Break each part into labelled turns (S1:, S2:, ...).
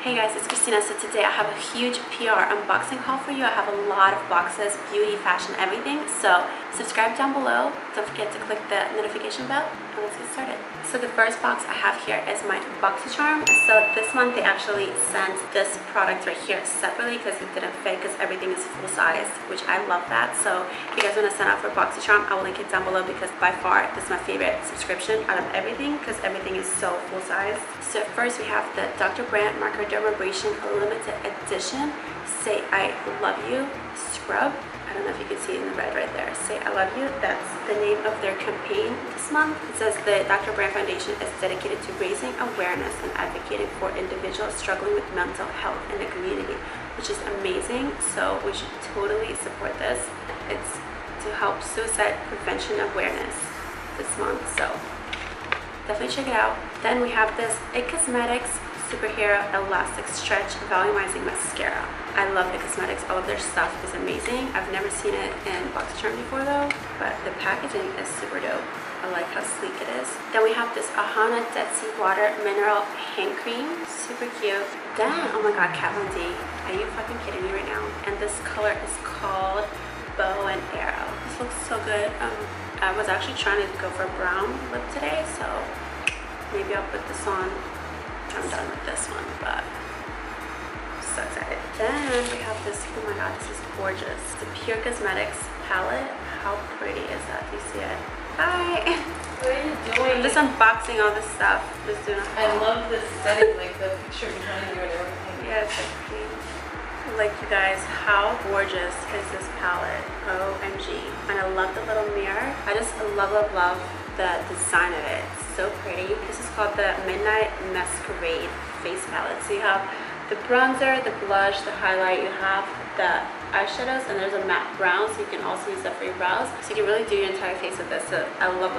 S1: Hey guys, it's Kristina. So today I have a huge PR unboxing haul for you. I have a lot of boxes, beauty, fashion, everything. So subscribe down below. Don't forget to click the notification bell and let's get started. So the first box I have here is my BoxyCharm. So this month they actually sent this product right here separately because it didn't fit because everything is full size, which I love that. So if you guys want to sign up for BoxyCharm, I will link it down below because by far this is my favorite subscription out of everything because everything is so full size. So first we have the Dr. Brandt Manicure limited edition Say I Love You scrub. I don't know if you can see it in the red right there. Say I Love You. That's the name of their campaign this month. It says the Dr. Brandt Foundation is dedicated to raising awareness and advocating for individuals struggling with mental health in the community, which is amazing. So we should totally support this. It's to help suicide prevention awareness this month. So definitely check it out. Then we have this It Cosmetics Superhero Elastic Stretch Volumizing Mascara. I love It Cosmetics. All of their stuff is amazing. I've never seen it in BoxyCharm before though, but the packaging is super dope. I like how sleek it is. Then we have this Ahana Dead Sea Water Mineral Hand Cream. Super cute. Then, oh my god, Kat Von D. Are you fucking kidding me right now? And this color is called Bow and Arrow. This looks so good. I was actually trying to go for a brown lip today, so maybe I'll put this on. I'm done with this one, but I'm so excited. Then we have this, oh my god, this is gorgeous. The Pure Cosmetics palette. How pretty is that? Do you see it? Hi!
S2: What are you doing?
S1: I'm just unboxing all this stuff. Just doing a haul.
S2: I love this setting, like the picture behind you and everything.
S1: Yeah, it's like pink. Like, you guys, how gorgeous is this palette? OMG. And I love the little mirror. I just love the design of it. It's so pretty. This is called the Midnight Masquerade face palette. So you have the bronzer, the blush, the highlight, you have the eyeshadows, and there's a matte brown, so you can also use that for your brows. So you can really do your entire face with this. So I love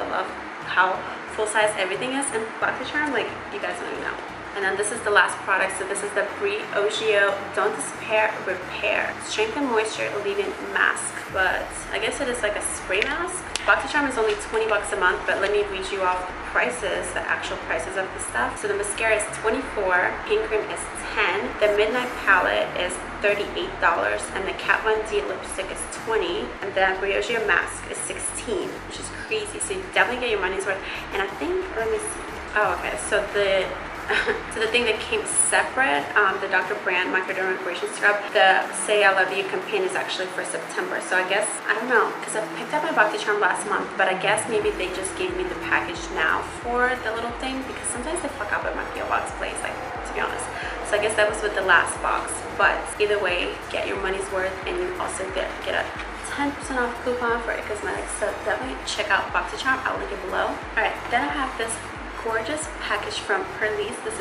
S1: how full size everything is. And BoxyCharm, like, you guys don't even know. And then this is the last product. So this is the Briogeo Don't Despair Repair Strengthen Moisture Leave-In Mask. But I guess it is like a spray mask. BoxyCharm is only 20 bucks a month, but let me read you off the prices, the actual prices of the stuff. So the mascara is $24, hand cream is $10, the Midnight palette is $38, and the Kat Von D lipstick is $20, and the Briogeo mask is $16, which is crazy. So you definitely get your money's worth. And I think, let me see. Oh, okay. So the thing that came separate, the Dr. Brandt Microdermabrasion Scrub, the Say I Love You campaign is actually for September. So I guess, I don't know, because I picked up my BoxyCharm last month, but I guess maybe they just gave me the package now for the little thing, because sometimes they fuck up at my PO Box place, like, to be honest. So I guess that was with the last box. But either way, get your money's worth, and you also get a 10% off coupon for It Cosmetics. So definitely check out BoxyCharm. I'll link it below. Alright, then I have this gorgeous package from Purlisse. It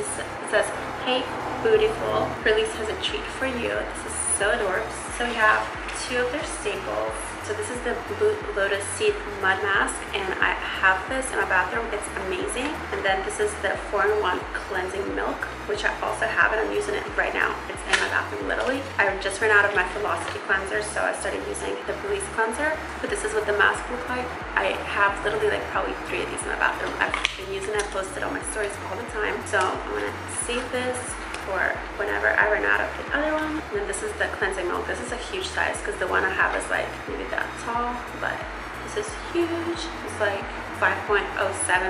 S1: says, hey beautiful, Purlisse has a treat for you. This is so adorable. So we have two of their staples. So this is the Blue Lotus Seed Mud Mask, and I have this in my bathroom. It's amazing. And then this is the 4-in-1 Cleansing Milk, which I also have, and I'm using it right now. It's in my bathroom, literally. I just ran out of my Philosophy cleanser, so I started using the Purlisse cleanser. But this is what the mask looks like. I have literally like probably 3 of these in my bathroom. I've been using it, posted on my stories all the time. So I'm gonna save this for whenever I run out of the other one. And then this is the Cleansing Milk. This is a huge size because the one I have is like maybe that tall, but this is huge. It's like 5.07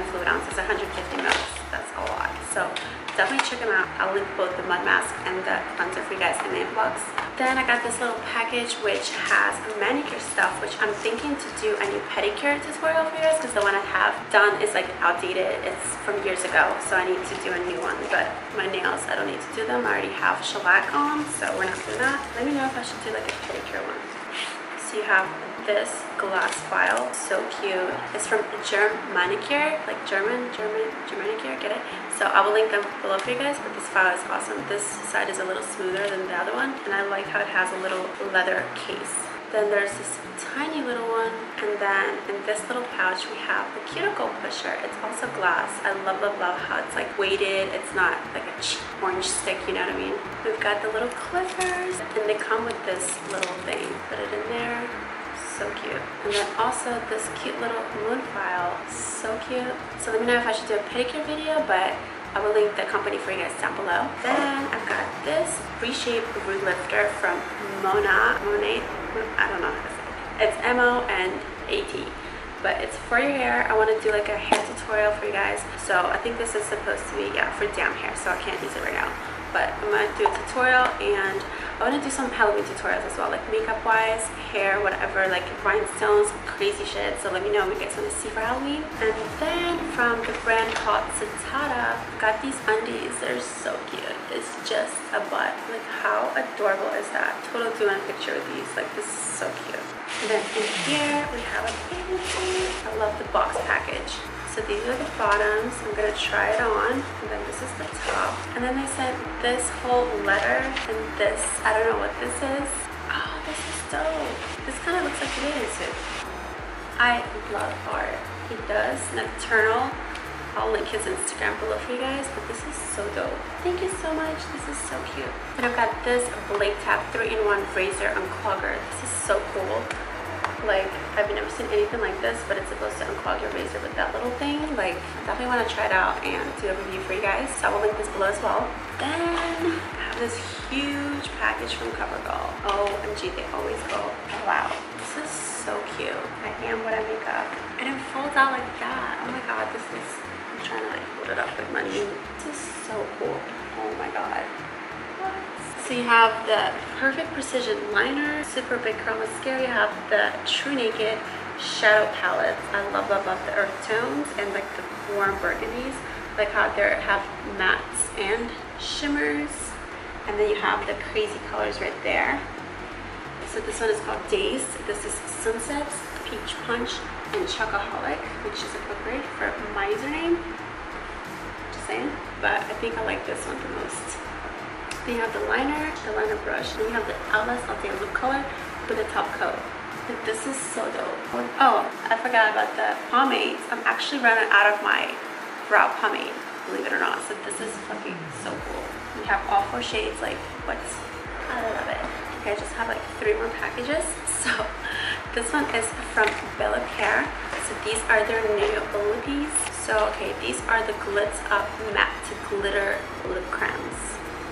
S1: fluid ounces, 150 mils. That's a lot. So definitely check them out. I'll link both the mud mask and the cleanser for you guys in the info box. Then I got this little package which has manicure stuff, which I'm thinking to do a new pedicure tutorial for you guys because the one I have done is like outdated. It's from years ago, so I need to do a new one. But my nails, I don't need to do them. I already have shellac on, so we're not doing that. Let me know if I should do like a pedicure one. So you have this glass vial, so cute. It's from Manicure, like Germanicure, get it? So I will link them below for you guys, but this vial is awesome. This side is a little smoother than the other one, and I like how it has a little leather case. Then there's this tiny little one, and then in this little pouch we have the cuticle pusher. It's also glass. I love how it's like weighted. It's not like a cheap orange stick, you know what I mean? We've got the little clippers, and they come with this little thing. Put it in there. So cute. And then also this cute little moon file. So cute. So let me know if I should do a pedicure video, but I will link the company for you guys down below. Then I've got this Reshape Root Lifter from Monet. I don't know how to say it. It's MONAT. But it's for your hair. I want to do like a hair tutorial for you guys. So I think this is supposed to be, yeah, for damp hair. So I can't use it right now. But I'm going to do a tutorial, and I want to do some Halloween tutorials as well, like makeup wise, hair, whatever, like rhinestones, crazy shit. So let me know if you guys want to see for Halloween. And then from the brand called Satata, got these undies. They're so cute. It's just a butt. Like, how adorable is that? Totally doing a picture with these. Like, this is so cute. And then in here we have a baby. I love the box package. So these are the bottoms. I'm gonna try it on, and then this is the top. And then they sent this whole letter and this. I don't know what this is. Oh, this is dope. This kind of looks like a bathing suit. I love art. He does Nocturnal. I'll link his Instagram below for you guys, but this is so dope. Thank you so much. This is so cute. And I've got this Blade Tap 3-in-1 razor unclogger. This is so cool. Like, I've never seen anything like this, but it's supposed to unclog your razor with that little thing. Like, definitely want to try it out and do a review for you guys. So I will link this below as well. Then I have this huge package from CoverGirl. OMG, they always go all out. This is so cute. I am what I make up. And it folds out like that. Oh my god, this is, I'm trying to like hold it up with my knee. This is so cool. Oh my god. What? So you have the Perfect Precision Liner, Super Big Curl Mascara. You have the True Naked Shadow Palette. I love the earth tones and like the warm burgundies. Like how they have mattes and shimmers. And then you have the crazy colors right there. So this one is called Days. This is Sunsets, Peach Punch, and Chocoholic, which is appropriate for my username. Just saying. But I think I like this one the most. Then you have the liner brush, and you have the Outlast All Day Lip Color with the top coat. Like, this is so dope. Oh, I forgot about the pomades. I'm actually running out of my brow pomade, believe it or not. So this is fucking so cool. You have all 4 shades, like, what? I love it. Okay, I just have like 3 more packages. So this one is from Bellapierre. So these are their new lippies. So, okay, these are the Glitz Up Matte to Glitter Lip Crayons.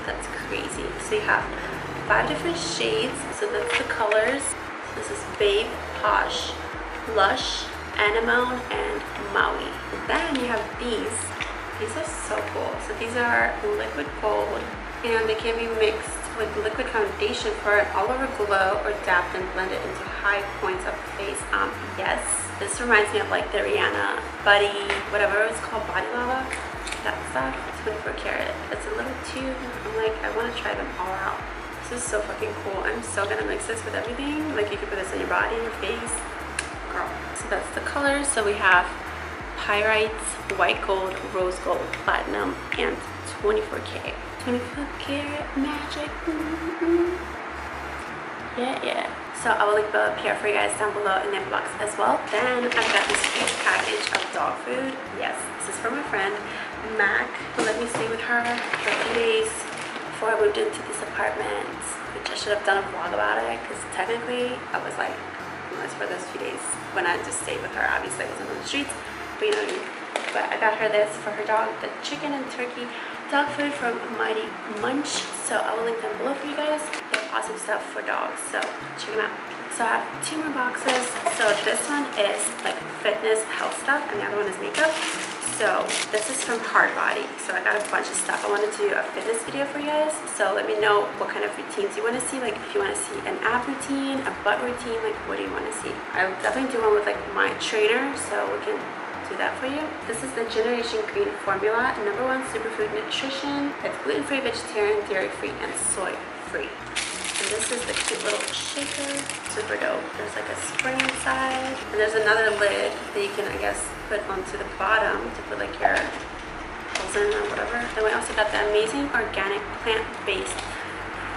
S1: That's crazy. So you have 5 different shades. So that's the colors. This is Babe, Posh, Lush, Anemone, and Maui. And then you have these. These are so cool. So these are liquid gold, and they can be mixed with liquid foundation for an all-over glow, or dapped and blended into high points of the face. Yes. This reminds me of like the Rihanna Buddy, whatever it's called, Body Lava. That stuff. 24 karat. It's a little tube. I'm like, I want to try them all out. This is so fucking cool. I'm so gonna mix this with everything. Like, you can put this on your body, your face. Girl. So that's the colors. So we have Pyrites, White Gold, Rose Gold, Platinum, and 24K. 24 karat magic. Yeah. So I will link Bellapierre for you guys down below in the box as well. Then I've got this huge package of dog food. Yes, this is from my friend Mac, who let me stay with her for a few days before I moved into this apartment, which I should have done a vlog about it, because technically I was like, it's for those few days when I just stayed with her. Obviously I wasn't on the streets, but you know what I mean. But I got her this for her dog, the chicken and turkey dog food from Mighty Munch. So I will link them below for you guys. They have awesome stuff for dogs, so check them out. So I have 2 more boxes. So this one is like fitness health stuff, and the other one is makeup. So this is from Hardbody. So I got a bunch of stuff. I wanted to do a fitness video for you guys. So let me know what kind of routines you want to see. Like, if you want to see an ab routine, a butt routine, like what do you want to see? I'll definitely do one with like my trainer, so we can do that for you. This is the Generation Green formula, #1 superfood nutrition. It's gluten-free, vegetarian, dairy-free, and soy-free. And this is the cute little shaker. Super dope. There's like a spring inside. And there's another lid that you can, I guess, put onto the bottom to put like your frozen or whatever. And we also got the amazing organic plant-based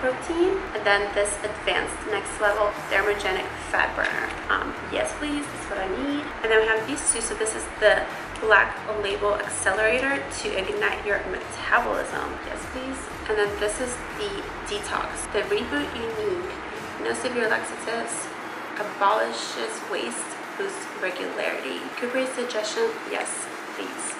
S1: protein. And then this advanced next level thermogenic fat burner. Yes please, that's what I need. And then we have these 2. So this is the Black Label Accelerator to ignite your metabolism. Yes please. And then this is the Detox, the reboot you need. No severe laxatives, abolishes waste, boosts regularity, recuperates digestion. Yes please.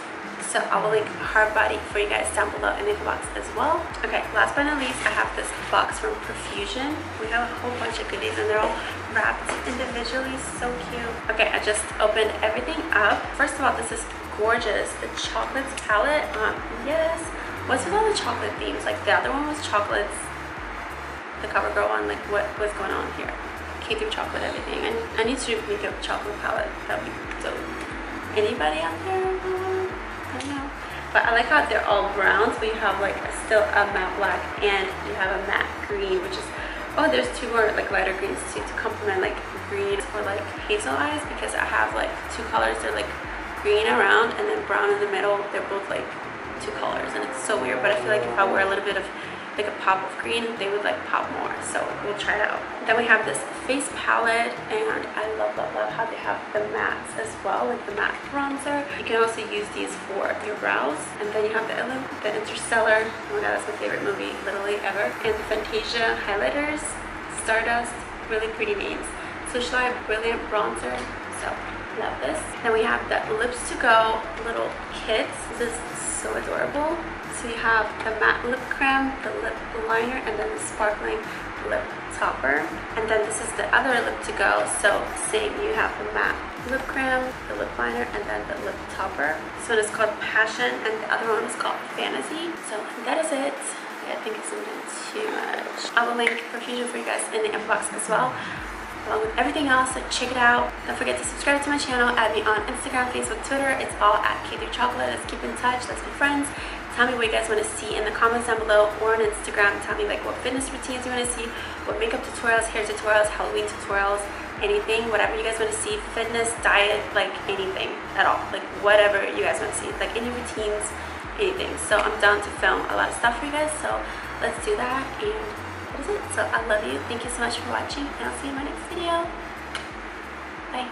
S1: So I will link her body for you guys down below in the info box as well. Okay, last but not least, I have this box from Profusion. We have a whole bunch of goodies and they're all wrapped individually. So cute. Okay, I just opened everything up. First of all, this is gorgeous. The chocolates palette. Yes. What's with all the chocolate themes? Like the other one was chocolates. The CoverGirl one, like what was going on here? Came through chocolate, everything. And I need to make a chocolate palette. That'd be dope. Anybody out there? I don't know. But I like how they're all browns, but you have like still a matte black and you have a matte green, which is, oh, there's two more like lighter greens too to complement like green or like hazel eyes, because I have like two colors. They're like green around and then brown in the middle. They're both like two colors and it's so weird, but I feel like if I wear a little bit of like a pop of green, they would like pop more. So we'll try it out. Then we have this face palette, and I love how they have the mattes as well, like the matte bronzer. You can also use these for your brows. And then you have the Interstellar. Oh my god, that's my favorite movie literally ever. And the Fantasia highlighters, Stardust, really pretty names. Socialite Brilliant Bronzer. So love this. Then we have the Lips to Go little kits. This is so adorable. So you have the matte lip creme, the lip liner, and then the sparkling lip topper. And then this is the other lip to go. So same, you have the matte lip creme, the lip liner, and then the lip topper. This one is called Passion, and the other one is called Fantasy. So that is it. Yeah, I think it's a little too much. I will link Profusion for you guys in the inbox as well, along with everything else, so check it out. Don't forget to subscribe to my channel, add me on Instagram, Facebook, Twitter. It's all at K3Chocolate. Let's keep in touch, let's be friends. Tell me what you guys want to see in the comments down below or on Instagram. Tell me like what fitness routines you want to see, what makeup tutorials, hair tutorials, Halloween tutorials, anything, whatever you guys want to see, fitness, diet, like anything at all, like whatever you guys want to see, like any routines, anything. So I'm down to film a lot of stuff for you guys, so let's do that. And that is it. So I love you. Thank you so much for watching, and I'll see you in my next video. Bye.